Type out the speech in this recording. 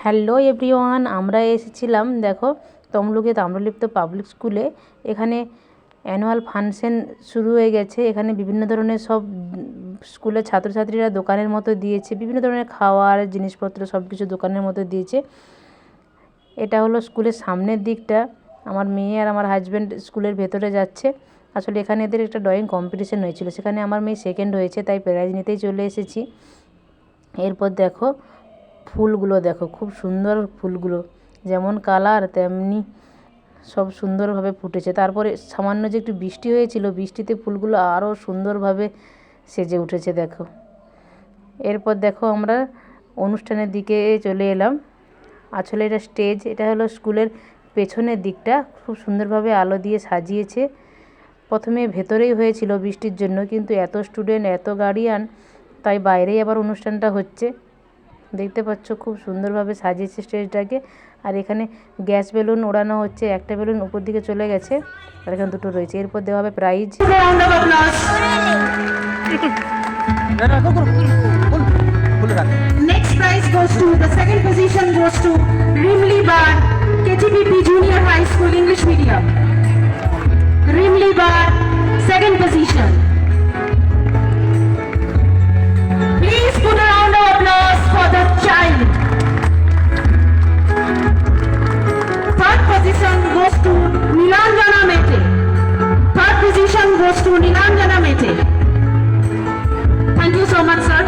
Hello everyone, আমরা এসেছিলাম দেখো তমলুকে তাম্রলিপ্ত পাবলিক স্কুলে। এখানে অ্যানুয়াল ফাংশন শুরু হয়ে গেছে। এখানে বিভিন্ন ধরনের সব স্কুলের ছাত্রছাত্রীরা দোকানের মতো দিয়েছে, বিভিন্ন ধরনের খাওয়ার জিনিসপত্র সব কিছু দোকানের মতো দিয়েছে। এটা হলো স্কুলের সামনের দিকটা। আমার মেয়ে আর আমার হাজব্যান্ড স্কুলের ভেতরে যাচ্ছে। আসলে এখানে এদের একটা ড্রয়িং কম্পিটিশন হয়েছিল, সেখানে আমার মেয়ে সেকেন্ড হয়েছে, তাই প্রাইজ নিতেই চলে এসেছি। এরপর দেখো ফুলগুলো, দেখো খুব সুন্দর ফুলগুলো, যেমন কালার তেমনি সব সুন্দরভাবে ফুটেছে। তারপরে সামান্য যে একটু বৃষ্টি হয়েছিল, বৃষ্টিতে ফুলগুলো আরও সুন্দরভাবে সেজে উঠেছে দেখো। এরপর দেখো আমরা অনুষ্ঠানের দিকে চলে এলাম। আসলে এটা স্টেজ, এটা হলো স্কুলের পেছনের দিকটা, খুব সুন্দরভাবে আলো দিয়ে সাজিয়েছে। প্রথমে ভেতরেই হয়েছিল বৃষ্টির জন্য, কিন্তু এত স্টুডেন্ট এত গার্ডিয়ান, তাই বাইরেই আবার অনুষ্ঠানটা হচ্ছে। দেখতে পাচ্ছ খুব সুন্দরভাবে সাজিয়েছে স্টেজটাকে। আর এখানে গ্যাস বেলুন ওড়ানো হচ্ছে, একটা বেলুন উপর দিকে চলে গেছে আর এখানে দুটো রয়েছে। এরপর দেওয়া হবে prize. Next prize goes to the second position goes to Rimli Bar, KTBP Junior High School English Medium. Rimli Bar, second position. Please put a round of applause for the child. Third position goes to Nilanjana Mete. Third position goes to Nilanjana Mete. Thank you so much, sir.